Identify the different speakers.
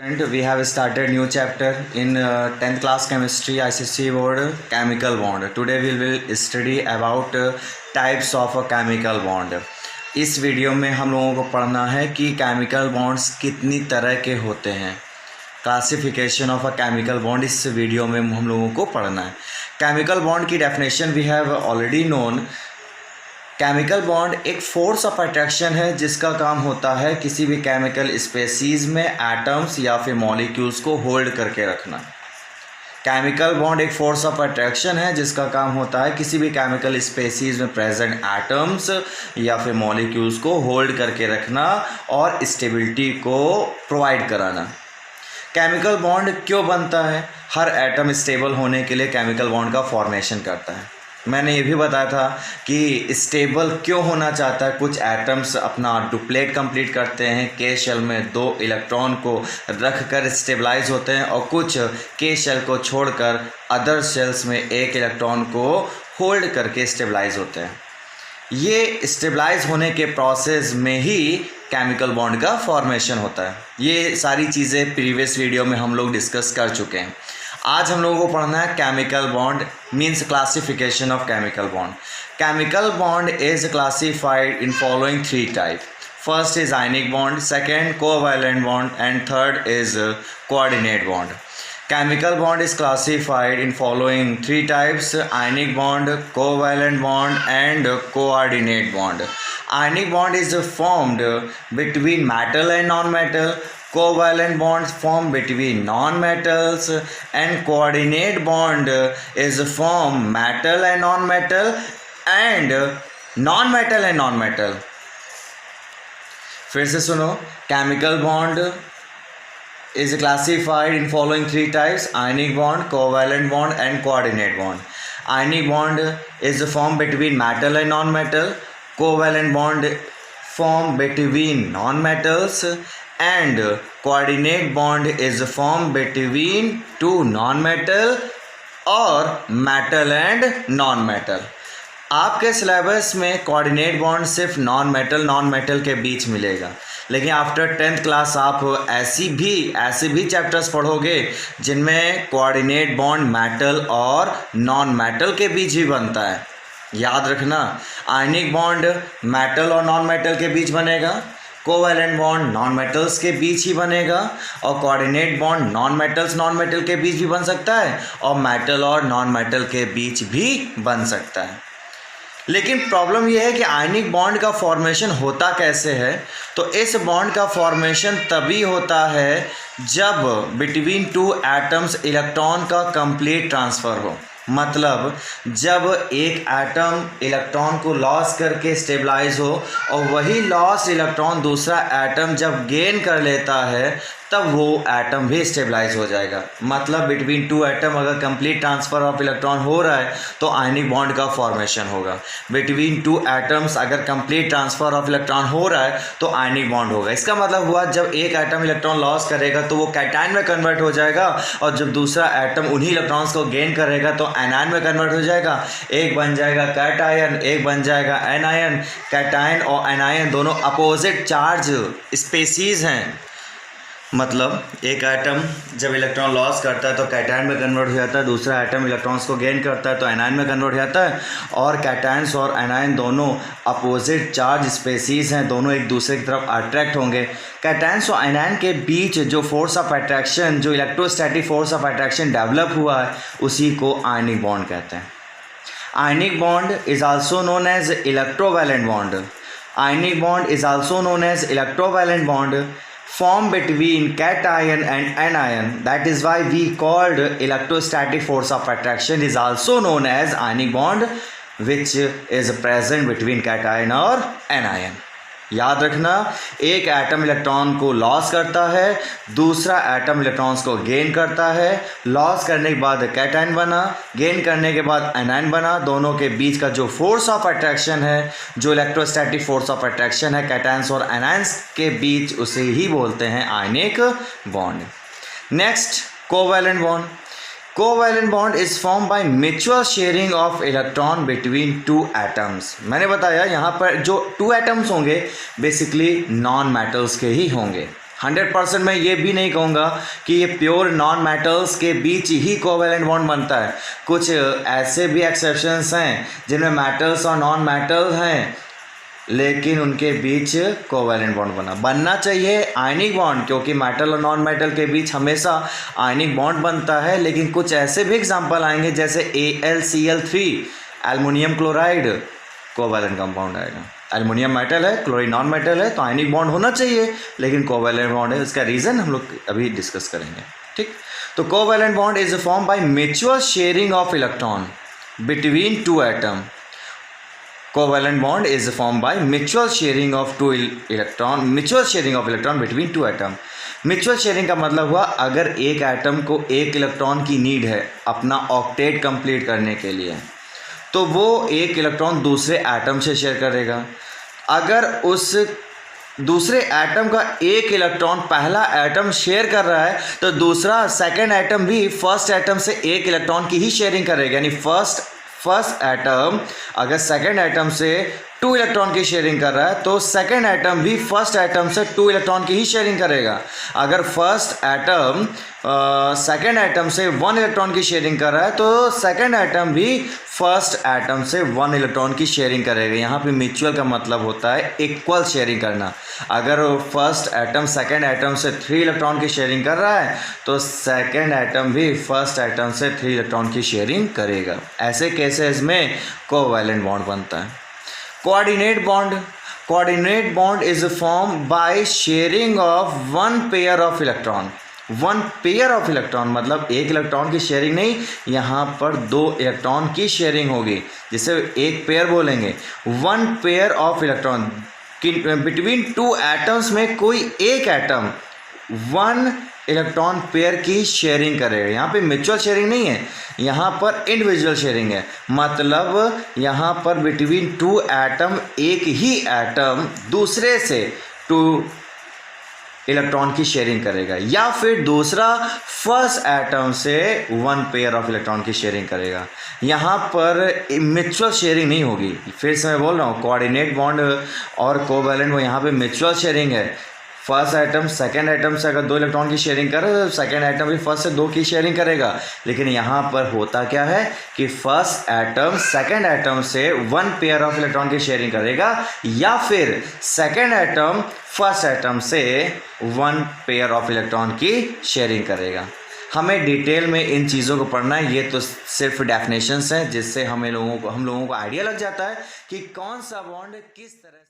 Speaker 1: And we have started new chapter in 10th class chemistry ICSE board chemical bond. Today we will study about types of a chemical bond. इस video में हम लोगों को पढ़ना है कि chemical bonds कितनी तरह के होते हैं। Classification of a chemical bond इस वीडियो में हम लोगों को पढ़ना है। केमिकल बॉन्ड की definition we have already known. Chemical bond एक फोर्स ऑफ अट्रैक्शन है जिसका काम होता है किसी भी केमिकल स्पेसीज़ में एटम्स या फिर मॉलिक्यूल्स को होल्ड करके रखना। केमिकल बॉन्ड एक फोर्स ऑफ अट्रैक्शन है जिसका काम होता है किसी भी केमिकल स्पेसीज़ में प्रेजेंट एटम्स या फिर मॉलिक्यूल्स को होल्ड करके रखना और स्टेबिलिटी को प्रोवाइड कराना। केमिकल बॉन्ड क्यों बनता है? हर एटम स्टेबल होने के लिए केमिकल बॉन्ड का फॉर्मेशन करता है। मैंने ये भी बताया था कि स्टेबल क्यों होना चाहता है। कुछ एटम्स अपना डुप्लेट कंप्लीट करते हैं, के शेल में 2 इलेक्ट्रॉन को रख कर स्टेबलाइज होते हैं और कुछ के शेल को छोड़कर अदर शेल्स में 1 इलेक्ट्रॉन को होल्ड करके स्टेबलाइज होते हैं। ये स्टेबलाइज होने के प्रोसेस में ही केमिकल बॉन्ड का फॉर्मेशन होता है। ये सारी चीज़ें प्रीवियस वीडियो में हम लोग डिस्कस कर चुके हैं। आज हम लोगों को पढ़ना है chemical bond means classification of chemical bond. Chemical bond is classified in following 3 type. First is ionic bond, second covalent bond and third is coordinate bond. Chemical bond is classified in following 3 types: ionic bond, covalent bond and coordinate bond. Ionic bond is formed between metal and non-metal. Covalent bonds formed between non-metals and coordinate bond is formed metal and non-metal and non-metal and non-metal. फिर से सुनो, chemical bond is classified in following 3 types: ionic bond, covalent bond and coordinate bond. Ionic bond is formed between metal and non-metal. Covalent bond formed between non-metals and coordinate bond is formed between 2 non-metal और metal and non-metal. आपके syllabus में coordinate bond सिर्फ non metal के बीच मिलेगा, लेकिन after 10th class आप ऐसे भी चैप्टर्स पढ़ोगे जिनमें कोऑर्डिनेट बॉन्ड मेटल और नॉन मेटल के बीच ही बनता है। याद रखना, आयनिक बॉन्ड मेटल और नॉन मेटल के बीच बनेगा, कोवैलेंट बॉन्ड नॉन मेटल्स के बीच ही बनेगा और कोऑर्डिनेट बॉन्ड नॉन मेटल के बीच भी बन सकता है और मेटल और नॉन मेटल के बीच भी बन सकता है। लेकिन प्रॉब्लम यह है कि आयनिक बॉन्ड का फॉर्मेशन होता कैसे है? तो इस बॉन्ड का फॉर्मेशन तभी होता है जब बिटवीन 2 एटम्स इलेक्ट्रॉन का कंप्लीट ट्रांसफ़र हो। मतलब जब एक एटम इलेक्ट्रॉन को लॉस करके स्टेबलाइज हो और वही लॉस इलेक्ट्रॉन दूसरा एटम जब गेन कर लेता है तब वो एटम भी स्टेबलाइज हो जाएगा। मतलब बिटवीन 2 एटम अगर कंप्लीट ट्रांसफ़र ऑफ इलेक्ट्रॉन हो रहा है तो आयनिक बॉन्ड का फॉर्मेशन होगा। बिटवीन 2 एटम्स अगर कंप्लीट ट्रांसफ़र ऑफ इलेक्ट्रॉन हो रहा है तो आयनिक बॉन्ड होगा। इसका मतलब हुआ जब एक एटम इलेक्ट्रॉन लॉस करेगा तो वो कैटायन में कन्वर्ट हो जाएगा और जब दूसरा एटम उन्हीं इलेक्ट्रॉन्स को गेन करेगा तो एनायन में कन्वर्ट हो जाएगा। एक बन जाएगा कैटायन, एक बन जाएगा एनायन। कैटायन और एनायन दोनों अपोजिट चार्ज स्पेसीज़ हैं। मतलब एक एटम जब इलेक्ट्रॉन लॉस करता है तो कैटायन में कन्वर्ट हो जाता है, दूसरा एटम इलेक्ट्रॉन्स को गेन करता है तो एनायन में कन्वर्ट हो जाता है। और कैटायंस और एनायन दोनों अपोजिट चार्ज स्पेसीज़ हैं, दोनों एक दूसरे की तरफ अट्रैक्ट होंगे। कैटायंस और एनायन के बीच जो फोर्स ऑफ अट्रैक्शन, जो electrostatic force of attraction develop हुआ है उसी को आयनिक बॉन्ड कहते हैं। Ionic bond is also known as electrovalent bond. Ionic bond is also known as electrovalent bond formed between cation and anion. That is why we called electrostatic force of attraction is also known as ionic bond, which is present between cation or anion. याद रखना, एक atom electron को loss करता है, दूसरा atom electrons को gain करता है। लॉस करने के बाद कैटायन बना, गेन करने के बाद एनायन बना। दोनों के बीच का जो फोर्स ऑफ अट्रैक्शन है, जो इलेक्ट्रोस्टैटिक फोर्स ऑफ अट्रैक्शन है कैटायंस और एनायंस के बीच, उसे ही बोलते हैं ionic bond. Next, covalent bond. Covalent bond is form by mutual sharing of electron between 2 atoms. मैंने बताया यहाँ पर जो 2 एटम्स होंगे बेसिकली नॉन मेटल्स के ही होंगे। 100% मैं ये भी नहीं कहूँगा कि ये प्योर नॉन मेटल्स के बीच ही कोवैलेंट बॉन्ड बनता है। कुछ ऐसे भी एक्सेप्शंस हैं जिनमें मेटल्स और नॉन मेटल्स हैं लेकिन उनके बीच कोवैलेंट बॉन्ड बनना चाहिए आयनिक बॉन्ड, क्योंकि मेटल और नॉन मेटल के बीच हमेशा आयनिक बॉन्ड बनता है। लेकिन कुछ ऐसे भी एग्जांपल आएंगे जैसे AlCl3 aluminium chloride covalent compound आएगा। एल्युमिनियम मेटल है, क्लोरीन नॉन मेटल है, तो आयनिक बॉन्ड होना चाहिए लेकिन कोवैलेंट बॉन्ड है। इसका रीज़न हम लोग अभी डिस्कस करेंगे। ठीक, तो covalent bond is form by mutual sharing of electron between two atom. Covalent bond is form by mutual sharing of mutual sharing of electron between two atom. Mutual sharing का मतलब हुआ अगर एक एटम को एक इलेक्ट्रॉन की need है अपना ऑक्टेट कंप्लीट करने के लिए, तो वो एक इलेक्ट्रॉन दूसरे एटम से शेयर करेगा। अगर उस दूसरे एटम का एक इलेक्ट्रॉन पहला एटम शेयर कर रहा है तो दूसरा सेकंड एटम भी फर्स्ट एटम से एक इलेक्ट्रॉन की ही शेयरिंग करेगा। यानी फर्स्ट एटम अगर सेकंड एटम से 2 इलेक्ट्रॉन की शेयरिंग कर रहा है तो सेकंड एटम भी फर्स्ट एटम से 2 इलेक्ट्रॉन की ही शेयरिंग करेगा। अगर फर्स्ट एटम सेकंड एटम से 1 इलेक्ट्रॉन की शेयरिंग कर रहा है तो सेकंड एटम भी फर्स्ट एटम से 1 इलेक्ट्रॉन की शेयरिंग करेगा। यहाँ पे म्यूचुअल का मतलब होता है इक्वल शेयरिंग करना। अगर फर्स्ट एटम सेकंड एटम से 3 इलेक्ट्रॉन की शेयरिंग कर रहा है तो सेकंड एटम भी फर्स्ट एटम से 3 इलेक्ट्रॉन की शेयरिंग करेगा। ऐसे केसेस में कोवैलेंट बॉन्ड बनता है। Coordinate bond is form by sharing of 1 pair of electron. 1 pair of electron मतलब एक इलेक्ट्रॉन की शेयरिंग नहीं, यहाँ पर 2 इलेक्ट्रॉन की शेयरिंग होगी जिसे एक पेयर बोलेंगे। 1 pair of electron between 2 atoms में कोई एक एटम 1 इलेक्ट्रॉन पेयर की शेयरिंग करेगा। यहाँ पे म्यूचुअल शेयरिंग नहीं है, यहाँ पर इंडिविजुअल शेयरिंग है। मतलब यहाँ पर बिटवीन 2 एटम एक ही एटम दूसरे से 2 इलेक्ट्रॉन की शेयरिंग करेगा, या फिर दूसरा फर्स्ट एटम से 1 पेयर ऑफ इलेक्ट्रॉन की शेयरिंग करेगा। यहाँ पर म्यूचुअल शेयरिंग नहीं होगी। फिर से मैं बोल रहा हूँ, कोऑर्डिनेट बॉन्ड और कोवैलेंट वो यहाँ पे म्यूचुअल शेयरिंग है। फर्स्ट एटम सेकेंड एटम से अगर 2 इलेक्ट्रॉन की शेयरिंग करे तो सेकेंड एटम भी फर्स्ट से 2 की शेयरिंग करेगा। लेकिन यहाँ पर होता क्या है कि फर्स्ट एटम सेकेंड एटम से 1 पेयर ऑफ इलेक्ट्रॉन की शेयरिंग करेगा, या फिर सेकेंड एटम फर्स्ट एटम से 1 पेयर ऑफ इलेक्ट्रॉन की शेयरिंग करेगा। हमें डिटेल में इन चीज़ों को पढ़ना है, ये तो सिर्फ डेफिनेशंस हैं जिससे हम लोगों को आइडिया लग जाता है कि कौन सा बॉन्ड किस तरह